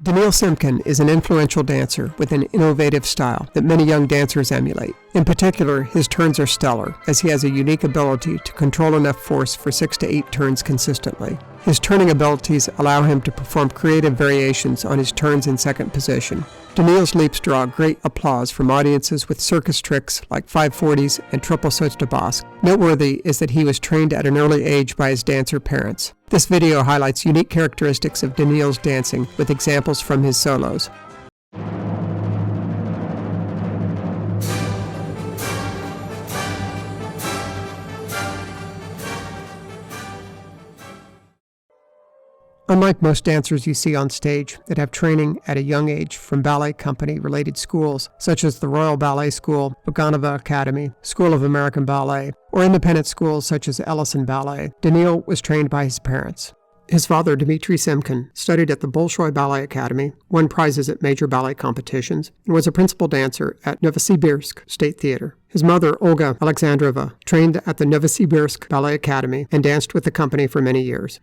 Daniil Simkin is an influential dancer with an innovative style that many young dancers emulate. In particular, his turns are stellar, as he has a unique ability to control enough force for 6 to 8 turns consistently. His turning abilities allow him to perform creative variations on his turns in second position. Daniil's leaps draw great applause from audiences with circus tricks like 540s and triple sauts de basque. Noteworthy is that he was trained at an early age by his dancer parents. This video highlights unique characteristics of Daniil's dancing with examples from his solos. Unlike most dancers you see on stage that have training at a young age from ballet company-related schools, such as the Royal Ballet School, Boganova Academy, School of American Ballet, or independent schools such as Ellison Ballet, Daniil was trained by his parents. His father, Dmitry Simkin, studied at the Bolshoi Ballet Academy, won prizes at major ballet competitions, and was a principal dancer at Novosibirsk State Theater. His mother, Olga Alexandrova, trained at the Novosibirsk Ballet Academy and danced with the company for many years.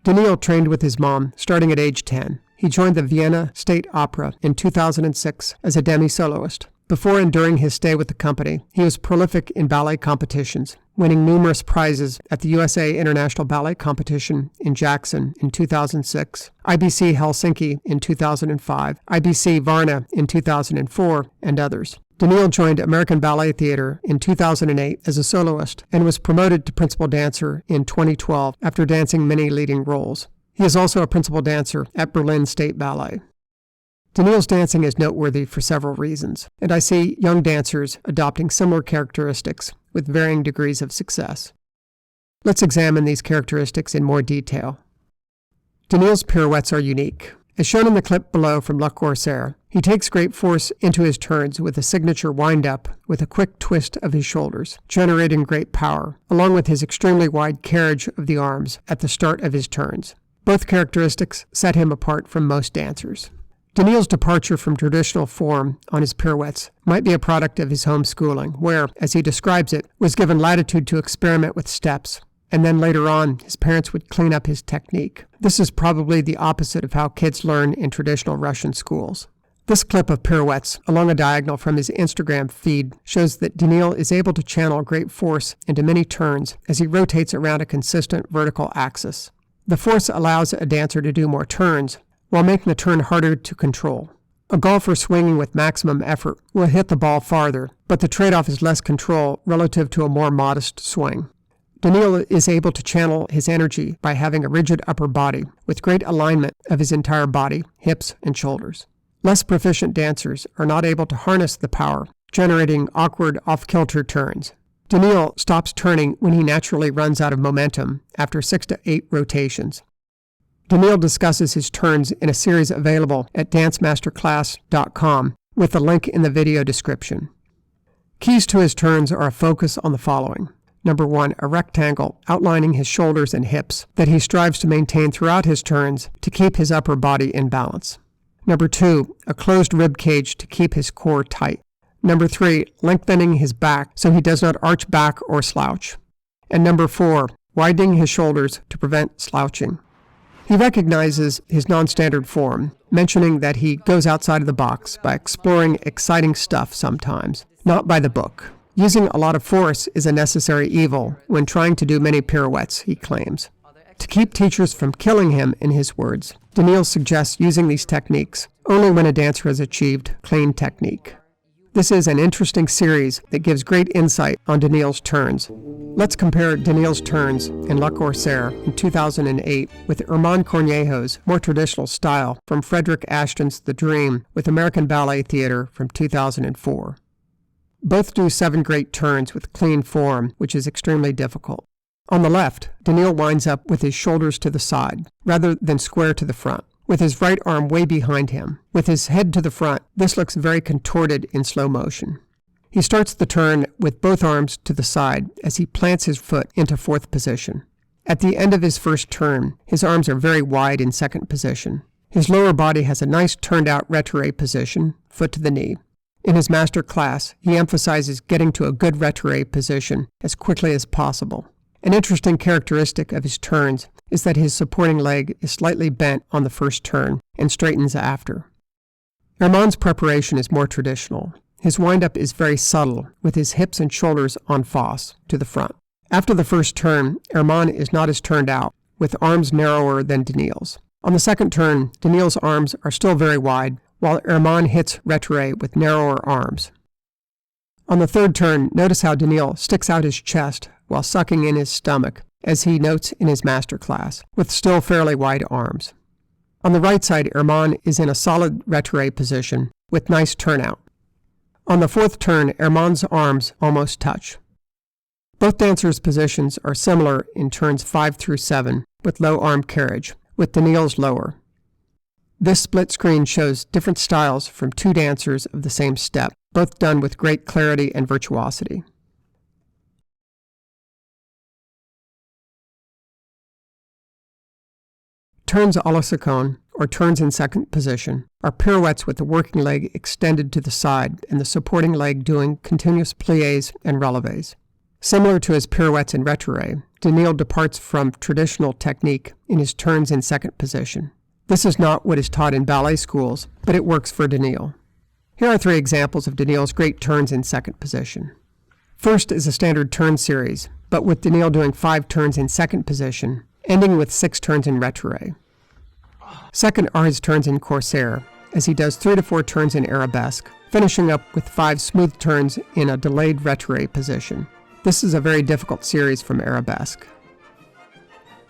Daniil trained with his mom starting at age 10. He joined the Vienna State Opera in 2006 as a demi-soloist. Before and during his stay with the company, he was prolific in ballet competitions, winning numerous prizes at the USA International Ballet Competition in Jackson in 2006, IBC Helsinki in 2005, IBC Varna in 2004, and others. Daniil joined American Ballet Theater in 2008 as a soloist and was promoted to principal dancer in 2012 after dancing many leading roles. He is also a principal dancer at Berlin State Ballet. Daniil's dancing is noteworthy for several reasons, and I see young dancers adopting similar characteristics with varying degrees of success. Let's examine these characteristics in more detail. Daniil's pirouettes are unique. As shown in the clip below from Le Corsaire, he takes great force into his turns with a signature wind-up with a quick twist of his shoulders, generating great power, along with his extremely wide carriage of the arms at the start of his turns. Both characteristics set him apart from most dancers. Daniil's departure from traditional form on his pirouettes might be a product of his homeschooling, where, as he describes it, was given latitude to experiment with steps, and then later on, his parents would clean up his technique. This is probably the opposite of how kids learn in traditional Russian schools. This clip of pirouettes, along a diagonal from his Instagram feed, shows that Daniil is able to channel great force into many turns as he rotates around a consistent vertical axis. The force allows a dancer to do more turns, while making the turn harder to control. A golfer swinging with maximum effort will hit the ball farther, but the trade-off is less control relative to a more modest swing. Daniil is able to channel his energy by having a rigid upper body with great alignment of his entire body, hips, and shoulders. Less proficient dancers are not able to harness the power, generating awkward off-kilter turns. Daniil stops turning when he naturally runs out of momentum after 6 to 8 rotations. Daniil discusses his turns in a series available at dancemasterclass.com with the link in the video description. Keys to his turns are a focus on the following. Number 1, a rectangle outlining his shoulders and hips that he strives to maintain throughout his turns to keep his upper body in balance. Number 2, a closed rib cage to keep his core tight. Number 3, lengthening his back so he does not arch back or slouch. And number 4, widening his shoulders to prevent slouching. He recognizes his non-standard form, mentioning that he goes outside of the box by exploring exciting stuff sometimes, not by the book. Using a lot of force is a necessary evil when trying to do many pirouettes, he claims. To keep teachers from killing him, in his words, Daniil suggests using these techniques only when a dancer has achieved clean technique. This is an interesting series that gives great insight on Daniil's turns. Let's compare Daniil's turns in Le Corsaire in 2008 with Herman Cornejo's more traditional style from Frederick Ashton's The Dream with American Ballet Theater from 2004. Both do 7 great turns with clean form, which is extremely difficult. On the left, Daniil winds up with his shoulders to the side, rather than square to the front, with his right arm way behind him. With his head to the front, this looks very contorted in slow motion. He starts the turn with both arms to the side as he plants his foot into 4th position. At the end of his first turn, his arms are very wide in 2nd position. His lower body has a nice turned-out retiré position, foot to the knee. In his master class, he emphasizes getting to a good retiré position as quickly as possible. An interesting characteristic of his turns is that his supporting leg is slightly bent on the first turn and straightens after. Erman's preparation is more traditional. His windup is very subtle, with his hips and shoulders en face, to the front. After the first turn, Erman is not as turned out, with arms narrower than Daniil's. On the second turn, Daniil's arms are still very wide, while Erman hits retiré with narrower arms. On the third turn, notice how Daniil sticks out his chest while sucking in his stomach, as he notes in his master class, with still fairly wide arms. On the right side, Erman is in a solid retiré position, with nice turnout. On the fourth turn, Erman's arms almost touch. Both dancers' positions are similar in turns 5 through 7, with low arm carriage, with Daniil's lower. This split screen shows different styles from two dancers of the same step, both done with great clarity and virtuosity. Turns à la seconde, or turns in second position, are pirouettes with the working leg extended to the side and the supporting leg doing continuous pliés and relevés. Similar to his pirouettes in retiré, Daniil departs from traditional technique in his turns in second position. This is not what is taught in ballet schools, but it works for Daniil. Here are 3 examples of Daniil's great turns in second position. First is a standard turn series, but with Daniil doing 5 turns in second position, ending with 6 turns in retiré. Second are his turns in corsaire, as he does 3 to 4 turns in arabesque, finishing up with 5 smooth turns in a delayed retiré position. This is a very difficult series from arabesque.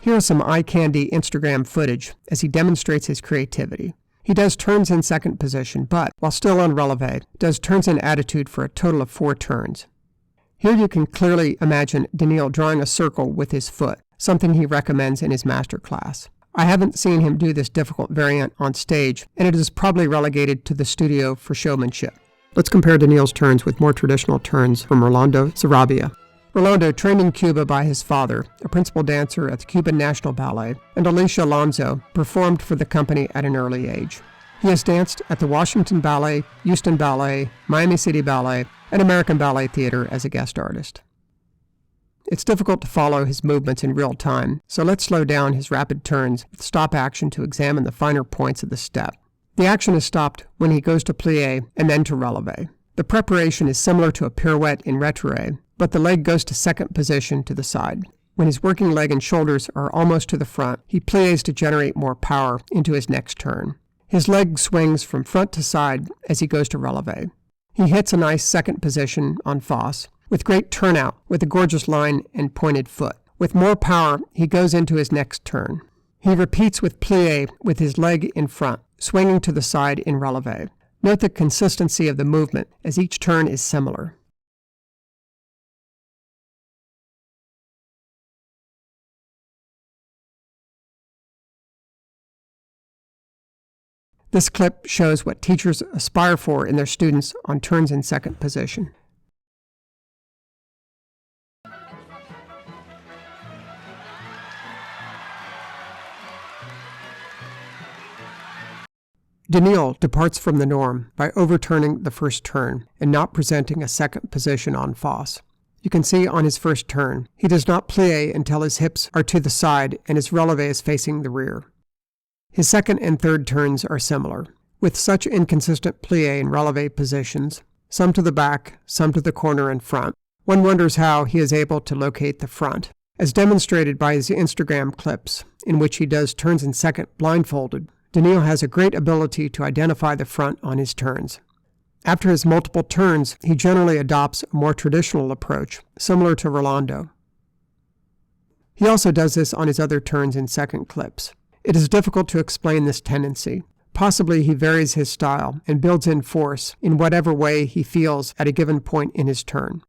Here is some eye-candy Instagram footage as he demonstrates his creativity. He does turns in second position, but, while still on relevé, does turns in attitude for a total of 4 turns. Here you can clearly imagine Daniil drawing a circle with his foot, something he recommends in his master class. I haven't seen him do this difficult variant on stage, and it is probably relegated to the studio for showmanship. Let's compare Daniil's turns with more traditional turns from Rolando Sarabia. Rolando, trained in Cuba by his father, a principal dancer at the Cuban National Ballet, and Alicia Alonso, performed for the company at an early age. He has danced at the Washington Ballet, Houston Ballet, Miami City Ballet, and American Ballet Theater as a guest artist. It's difficult to follow his movements in real time, so let's slow down his rapid turns with stop action to examine the finer points of the step. The action is stopped when he goes to plié and then to relevé. The preparation is similar to a pirouette in retiré, but the leg goes to second position to the side. When his working leg and shoulders are almost to the front, he pliés to generate more power into his next turn. His leg swings from front to side as he goes to relevé. He hits a nice second position en face, with great turnout, with a gorgeous line and pointed foot. With more power, he goes into his next turn. He repeats with plié with his leg in front, swinging to the side in relevé. Note the consistency of the movement, as each turn is similar. This clip shows what teachers aspire for in their students on turns in second position. Daniil departs from the norm by overturning the first turn and not presenting a second position en face. You can see on his first turn, he does not plié until his hips are to the side and his relevé is facing the rear. His second and third turns are similar. With such inconsistent plié and relevé positions, some to the back, some to the corner and front, one wonders how he is able to locate the front, as demonstrated by his Instagram clips, in which he does turns in second blindfolded. Daniil has a great ability to identify the front on his turns. After his multiple turns, he generally adopts a more traditional approach, similar to Rolando. He also does this on his other turns in second clips. It is difficult to explain this tendency. Possibly he varies his style and builds in force in whatever way he feels at a given point in his turn.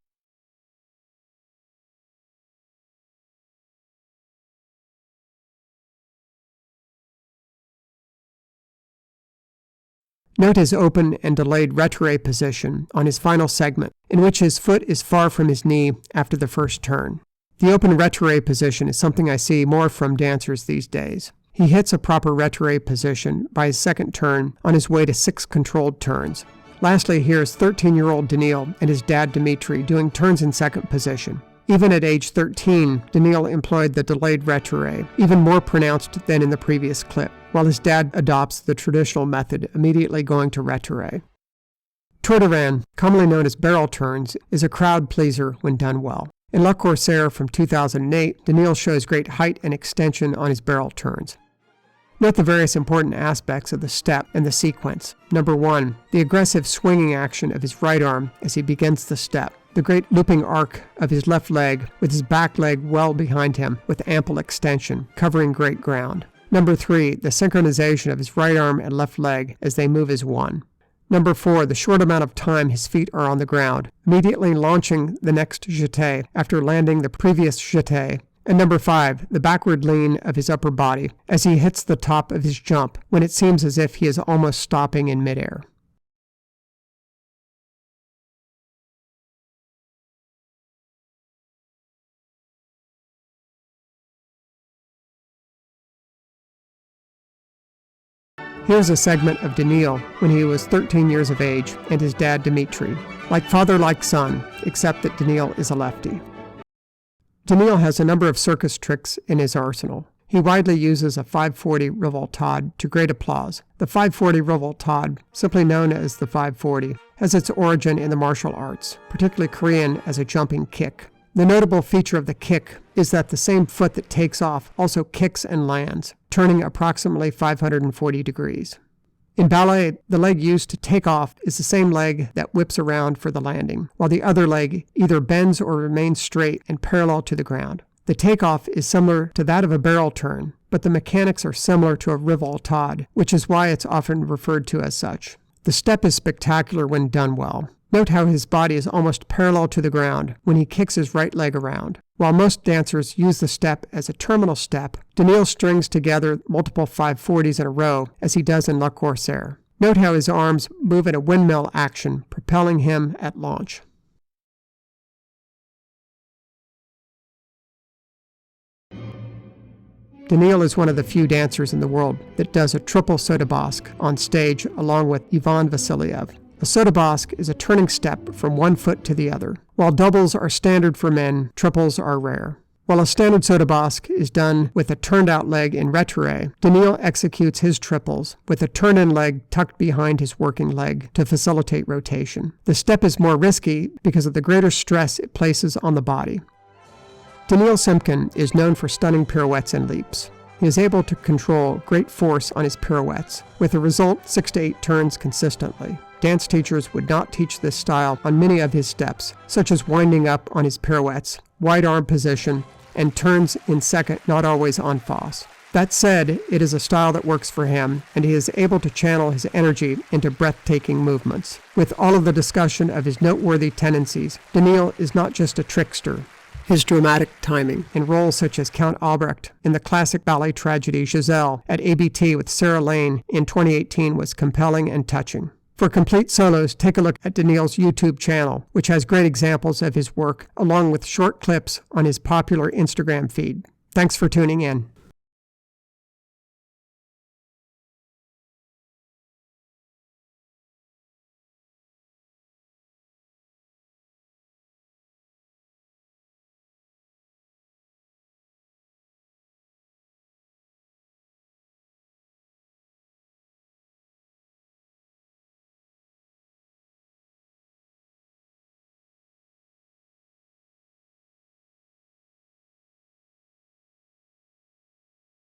Note his open and delayed retiré position on his final segment, in which his foot is far from his knee after the first turn. The open retiré position is something I see more from dancers these days. He hits a proper retiré position by his second turn on his way to 6 controlled turns. Lastly, here is 13-year-old Daniil and his dad Dmitry doing turns in second position. Even at age 13, Daniil employed the delayed retiré, even more pronounced than in the previous clip, while his dad adopts the traditional method, immediately going to retiré. Tour de Rennes, commonly known as barrel turns, is a crowd pleaser when done well. In Le Corsaire from 2008, Daniil shows great height and extension on his barrel turns. Note the various important aspects of the step and the sequence. Number 1, the aggressive swinging action of his right arm as he begins the step. The great looping arc of his left leg with his back leg well behind him with ample extension, covering great ground. Number 3, the synchronization of his right arm and left leg as they move as one. Number 4, the short amount of time his feet are on the ground, immediately launching the next jeté after landing the previous jeté. And number 5, the backward lean of his upper body as he hits the top of his jump when it seems as if he is almost stopping in midair. Here's a segment of Daniil when he was 13 years of age and his dad Dmitri. Like father, like son, except that Daniil is a lefty. Daniil has a number of circus tricks in his arsenal. He widely uses a 540 revoltade to great applause. The 540 revoltade, simply known as the 540, has its origin in the martial arts, particularly Korean as a jumping kick. The notable feature of the kick is that the same foot that takes off also kicks and lands, turning approximately 540 degrees. In ballet, the leg used to take off is the same leg that whips around for the landing, while the other leg either bends or remains straight and parallel to the ground. The takeoff is similar to that of a barrel turn, but the mechanics are similar to a revoltade, which is why it's often referred to as such. The step is spectacular when done well. Note how his body is almost parallel to the ground when he kicks his right leg around. While most dancers use the step as a terminal step, Daniil strings together multiple 540s in a row as he does in Le Corsaire. Note how his arms move in a windmill action, propelling him at launch. Daniil is one of the few dancers in the world that does a triple saut de basque on stage along with Ivan Vasiliev. A saut de basque is a turning step from one foot to the other. While doubles are standard for men, triples are rare. While a standard saut de basque is done with a turned-out leg in retiré, Daniil executes his triples with a turn-in leg tucked behind his working leg to facilitate rotation. The step is more risky because of the greater stress it places on the body. Daniil Simkin is known for stunning pirouettes and leaps. He is able to control great force on his pirouettes, with the result 6 to 8 turns consistently. Dance teachers would not teach this style on many of his steps, such as winding up on his pirouettes, wide arm position, and turns in second, not always en face. That said, it is a style that works for him, and he is able to channel his energy into breathtaking movements. With all of the discussion of his noteworthy tendencies, Daniil is not just a trickster. His dramatic timing in roles such as Count Albrecht in the classic ballet tragedy Giselle at ABT with Sarah Lane in 2018 was compelling and touching. For complete solos, take a look at Daniil's YouTube channel, which has great examples of his work, along with short clips on his popular Instagram feed. Thanks for tuning in.